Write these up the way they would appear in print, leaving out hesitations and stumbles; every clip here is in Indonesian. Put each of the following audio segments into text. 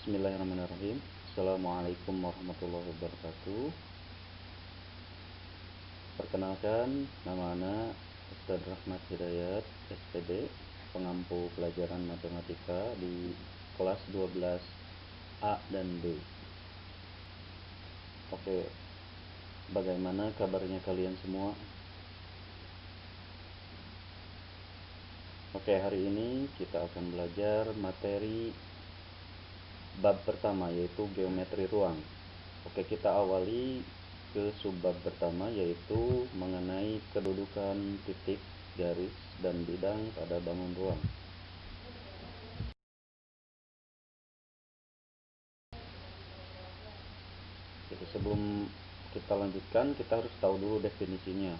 Bismillahirrahmanirrahim. Assalamualaikum warahmatullahi wabarakatuh. Perkenalkan, nama anak Ustadz Rahmat Hidayat, SPD, pengampu pelajaran matematika di kelas 12 A dan B. Oke, bagaimana kabarnya kalian semua? Oke, hari ini kita akan belajar materi bab pertama, yaitu geometri ruang. Oke, kita awali ke subbab pertama, yaitu mengenai kedudukan titik, garis, dan bidang pada bangun ruang. Jadi sebelum kita lanjutkan, kita harus tahu dulu definisinya.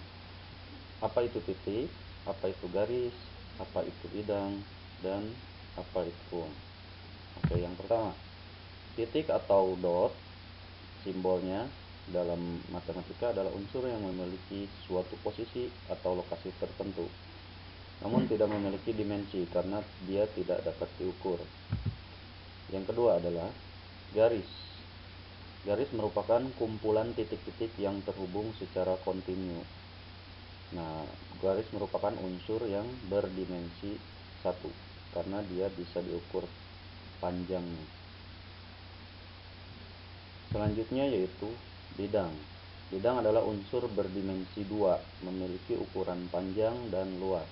Apa itu titik, apa itu garis, apa itu bidang, dan apa itu ruang. Oke, yang pertama, titik atau dot, simbolnya dalam matematika adalah unsur yang memiliki suatu posisi atau lokasi tertentu, namun tidak memiliki dimensi karena dia tidak dapat diukur. Yang kedua adalah garis. Garis merupakan kumpulan titik-titik yang terhubung secara kontinu. Nah, garis merupakan unsur yang berdimensi 1 karena dia bisa diukur panjangnya. Selanjutnya yaitu bidang. Bidang adalah unsur berdimensi 2, memiliki ukuran panjang dan luas,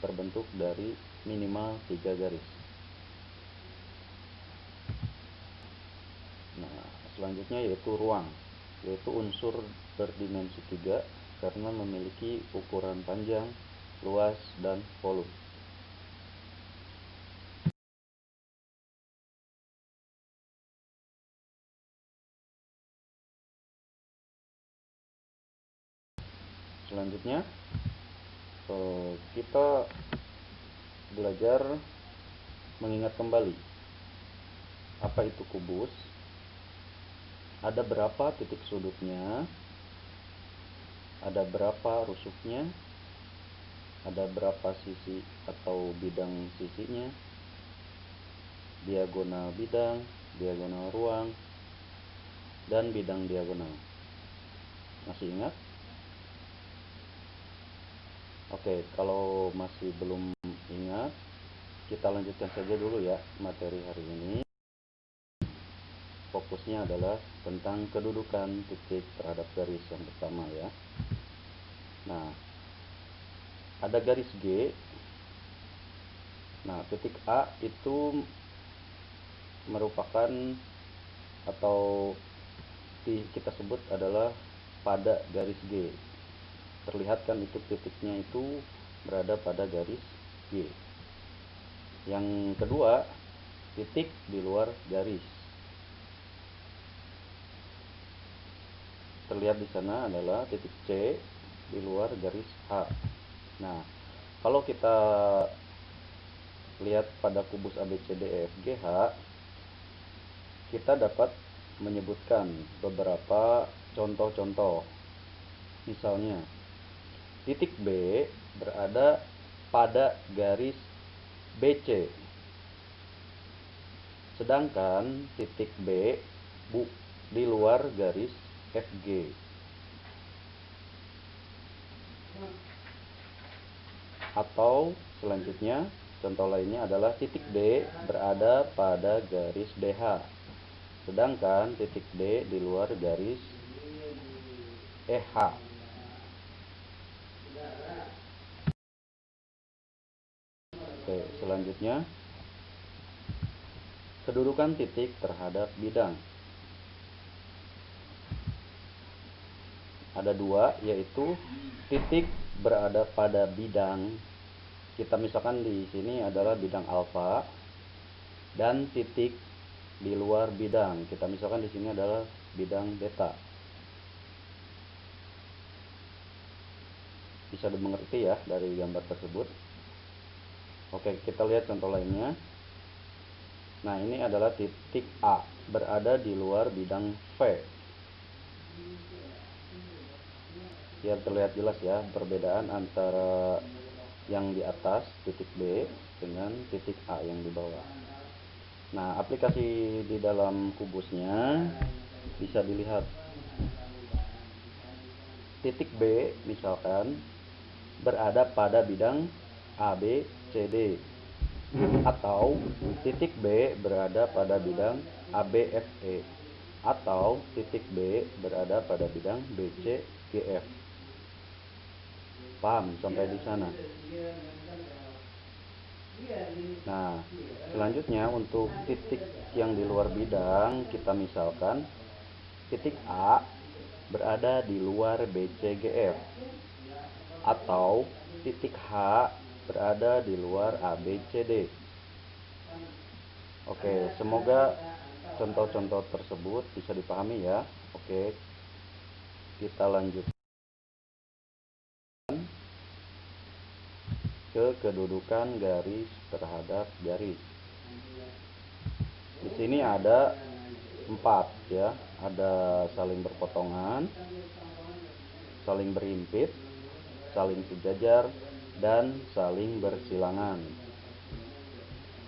terbentuk dari minimal 3 garis. Nah, selanjutnya yaitu ruang, yaitu unsur berdimensi 3 karena memiliki ukuran panjang, luas, dan volume. Selanjutnya kita belajar mengingat kembali apa itu kubus, ada berapa titik sudutnya, ada berapa rusuknya, ada berapa sisi atau bidang sisinya, diagonal bidang, diagonal ruang, dan bidang diagonal. Masih ingat? Oke, kalau masih belum ingat, kita lanjutkan saja dulu ya materi hari ini. Fokusnya adalah tentang kedudukan titik terhadap garis yang pertama ya. Nah, ada garis G. Nah, titik A itu merupakan atau kita sebut adalah pada garis G. Terlihat kan itu titiknya itu berada pada garis G. Yang kedua, titik di luar garis. Terlihat di sana adalah titik C di luar garis H. Nah, kalau kita lihat pada kubus ABCDEFGH, kita dapat menyebutkan beberapa contoh-contoh. Misalnya, titik B berada pada garis BC, sedangkan titik B di luar garis FG. Atau selanjutnya, contoh lainnya adalah titik D berada pada garis DH, sedangkan titik D di luar garis EH. Oke, selanjutnya kedudukan titik terhadap bidang. Ada dua, yaitu titik berada pada bidang. Kita misalkan di sini adalah bidang alfa, dan titik di luar bidang. Kita misalkan di sini adalah bidang beta. Bisa dimengerti ya dari gambar tersebut. Oke, kita lihat contoh lainnya. Nah, ini adalah titik A berada di luar bidang V. Ya, terlihat jelas ya perbedaan antara yang di atas titik B dengan titik A yang di bawah. Nah, aplikasi di dalam kubusnya bisa dilihat. Titik B misalkan berada pada bidang AB, CD, atau titik B berada pada bidang ABFE, atau titik B berada pada bidang BCGF. Paham sampai di sana? Nah, selanjutnya untuk titik yang di luar bidang, kita misalkan titik A berada di luar BCGF, atau titik H berada di luar ABCD. Oke, semoga contoh-contoh tersebut bisa dipahami ya. Oke, kita lanjut ke kedudukan garis terhadap garis. Di sini ada 4 ya, ada saling berpotongan, saling berimpit, saling sejajar, dan saling bersilangan.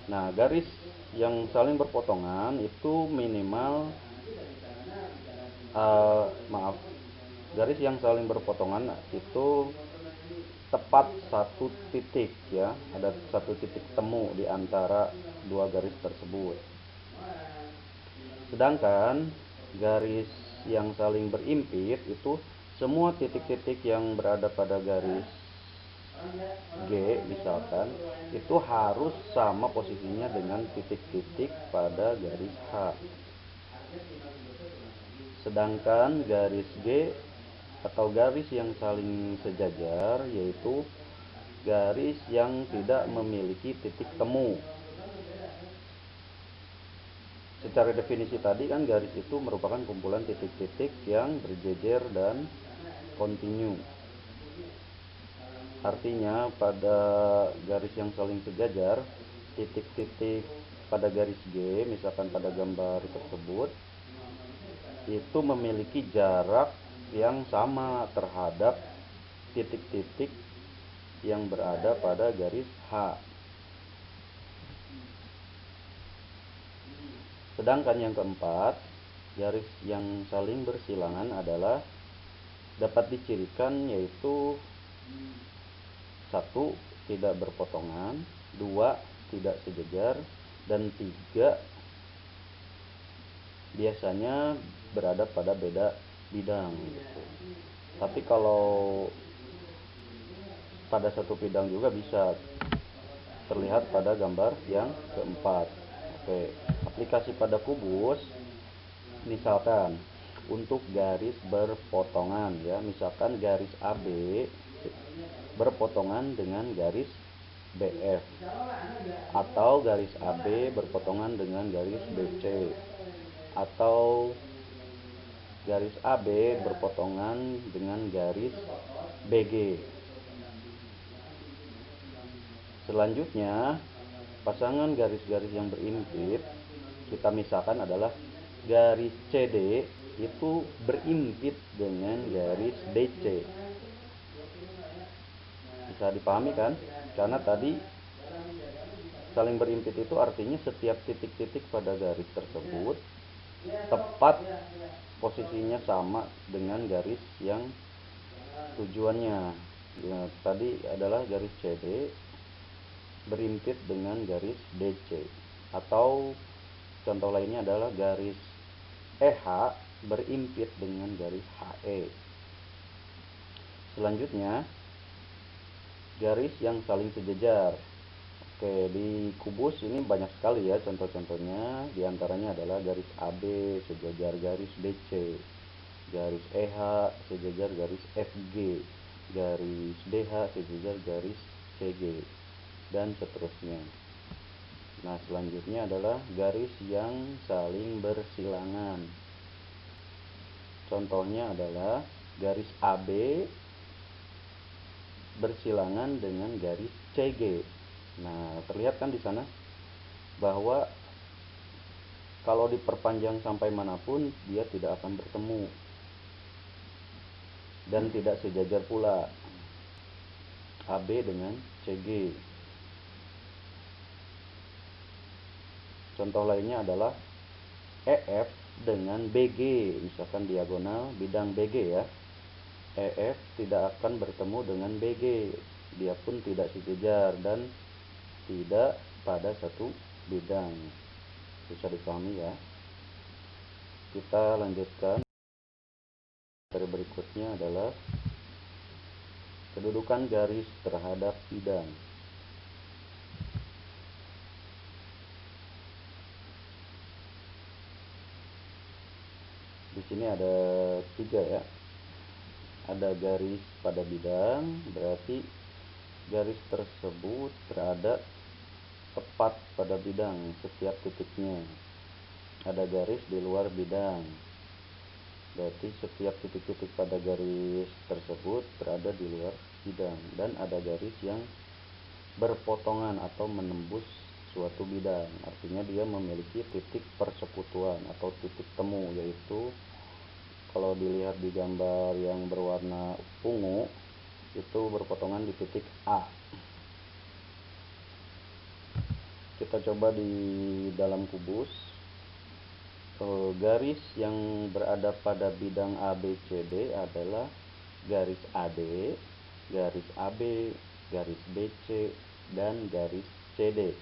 Nah, garis yang saling berpotongan itu minimal garis yang saling berpotongan itu tepat satu titik ya, ada satu titik temu di antara dua garis tersebut. Sedangkan garis yang saling berimpit itu semua titik-titik yang berada pada garis G misalkan itu harus sama posisinya dengan titik-titik pada garis H. Sedangkan garis G atau garis yang saling sejajar yaitu garis yang tidak memiliki titik temu. Secara definisi tadi kan garis itu merupakan kumpulan titik-titik yang berjejer dan kontinu. Artinya pada garis yang saling sejajar, titik-titik pada garis G, misalkan pada gambar tersebut, itu memiliki jarak yang sama terhadap titik-titik yang berada pada garis H. Sedangkan yang keempat, garis yang saling bersilangan adalah dapat dicirikan yaitu 1. Tidak berpotongan, 2. Tidak sejajar, dan 3. Biasanya berada pada beda bidang gitu. Tapi kalau pada satu bidang juga bisa terlihat pada gambar yang keempat. Oke, aplikasi pada kubus misalkan untuk garis berpotongan ya, misalkan garis AB berpotongan dengan garis BF, atau garis AB berpotongan dengan garis BC, atau garis AB berpotongan dengan garis BG. Selanjutnya, pasangan garis-garis yang berimpit kita misalkan adalah garis CD itu berimpit dengan garis DC. Bisa dipahami kan? Karena tadi saling berimpit itu artinya setiap titik-titik pada garis tersebut tepat posisinya sama dengan garis yang tujuannya. Ya, tadi adalah garis CD berimpit dengan garis DC, atau contoh lainnya adalah garis EH berimpit dengan garis HE. Selanjutnya, garis yang saling sejajar. Oke, di kubus ini banyak sekali ya contoh-contohnya. Di antaranya adalah garis AB sejajar garis BC, garis EH sejajar garis FG, garis DH sejajar garis CG, dan seterusnya. Nah, selanjutnya adalah garis yang saling bersilangan. Contohnya adalah garis AB bersilangan dengan garis CG. Nah, terlihat kan di sana bahwa kalau diperpanjang sampai manapun dia tidak akan bertemu dan tidak sejajar pula AB dengan CG. Contoh lainnya adalah EF dengan BG, misalkan diagonal bidang BG ya. EF tidak akan bertemu dengan BG, dia pun tidak sejajar dan tidak pada satu bidang. Bisa dipahami ya. Kita lanjutkan. Berikutnya adalah kedudukan garis terhadap bidang. Di sini ada 3 ya. Ada garis pada bidang, berarti garis tersebut berada tepat pada bidang setiap titiknya. Ada garis di luar bidang, berarti setiap titik-titik pada garis tersebut berada di luar bidang. Dan ada garis yang berpotongan atau menembus suatu bidang, artinya dia memiliki titik persekutuan atau titik temu, yaitu kalau dilihat di gambar yang berwarna ungu itu berpotongan di titik A. Kita coba di dalam kubus. Garis yang berada pada bidang ABCD adalah garis AD, garis AB, garis BC, dan garis CD.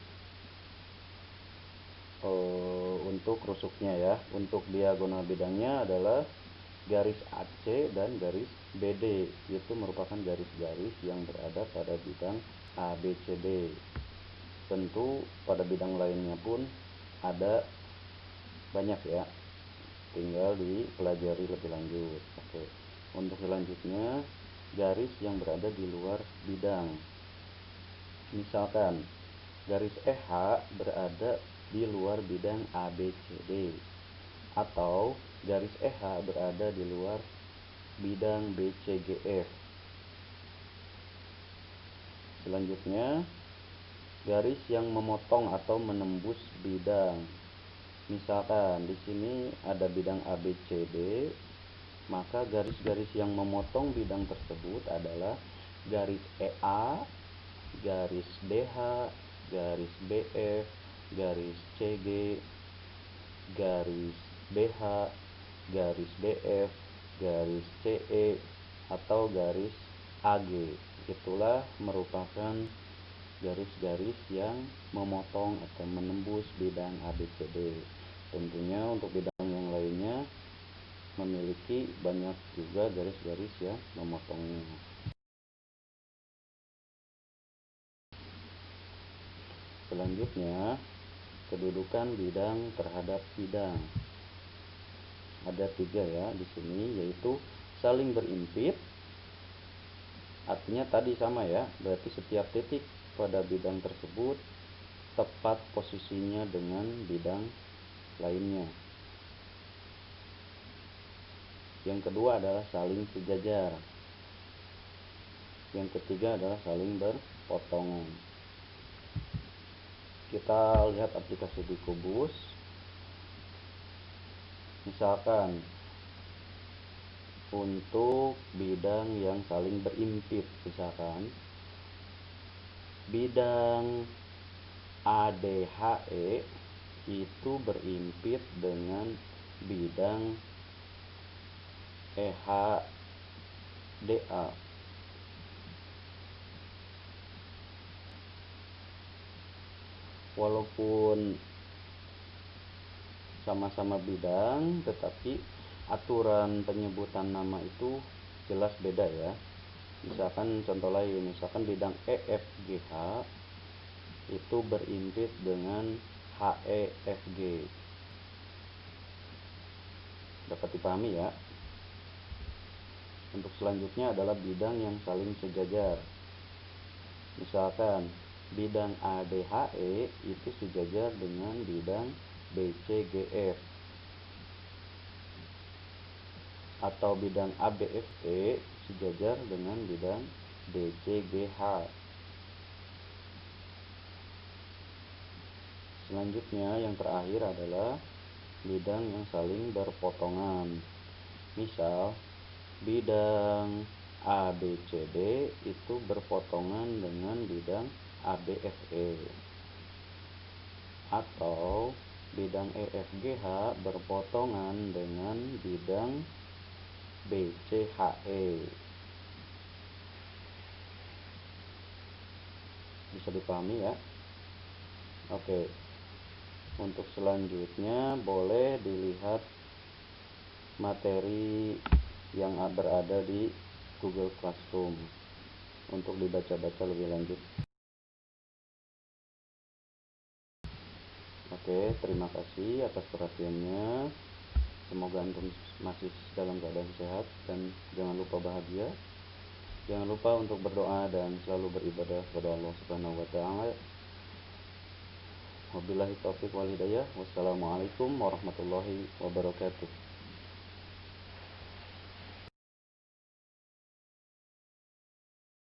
Untuk rusuknya ya, untuk diagonal bidangnya adalah garis AC dan garis BD, itu merupakan garis-garis yang berada pada bidang ABCD. Tentu pada bidang lainnya pun ada banyak ya, tinggal dipelajari lebih lanjut. Oke, untuk selanjutnya garis yang berada di luar bidang. Misalkan garis EH berada di luar bidang ABCD, atau garis EH berada di luar bidang BCGF. Selanjutnya, garis yang memotong atau menembus bidang. Misalkan di sini ada bidang ABCD, maka garis-garis yang memotong bidang tersebut adalah garis EA, garis BH, garis BF, garis CG, garis BH, garis BF, garis CE, atau garis AG. Itulah merupakan garis-garis yang memotong atau menembus bidang ABCD. Tentunya untuk bidang yang lainnya memiliki banyak juga garis-garis yang memotongnya. Selanjutnya, kedudukan bidang terhadap bidang. Ada 3 ya di sini, yaitu saling berimpit. Artinya tadi sama ya, berarti setiap titik pada bidang tersebut tepat posisinya dengan bidang lainnya. Yang kedua adalah saling sejajar. Yang ketiga adalah saling berpotongan. Kita lihat aplikasi di kubus. Misalkan untuk bidang yang saling berimpit, misalkan bidang ADHE itu berimpit dengan bidang EHDA. Walaupun sama-sama bidang, tetapi aturan penyebutan nama itu jelas beda ya. Misalkan contoh lain, misalkan bidang EFGH itu berimpit dengan HEFG. Dapat dipahami ya. Untuk selanjutnya adalah bidang yang saling sejajar. Misalkan bidang ADHE itu sejajar dengan bidang BCGF, atau bidang ABFE sejajar dengan bidang DCGH. Selanjutnya yang terakhir adalah bidang yang saling berpotongan. Misal bidang ABCD itu berpotongan dengan bidang ABFE, atau bidang EFGH berpotongan dengan bidang BCHE. Bisa dipahami ya? Oke. Untuk selanjutnya boleh dilihat materi yang berada di Google Classroom untuk dibaca-baca lebih lanjut. Oke, terima kasih atas perhatiannya. Semoga antum masih dalam keadaan sehat dan jangan lupa bahagia. Jangan lupa untuk berdoa dan selalu beribadah kepada Allah Subhanahu wa taala. Wabillahi taufiq wal hidayah. Wassalamualaikum warahmatullahi wabarakatuh.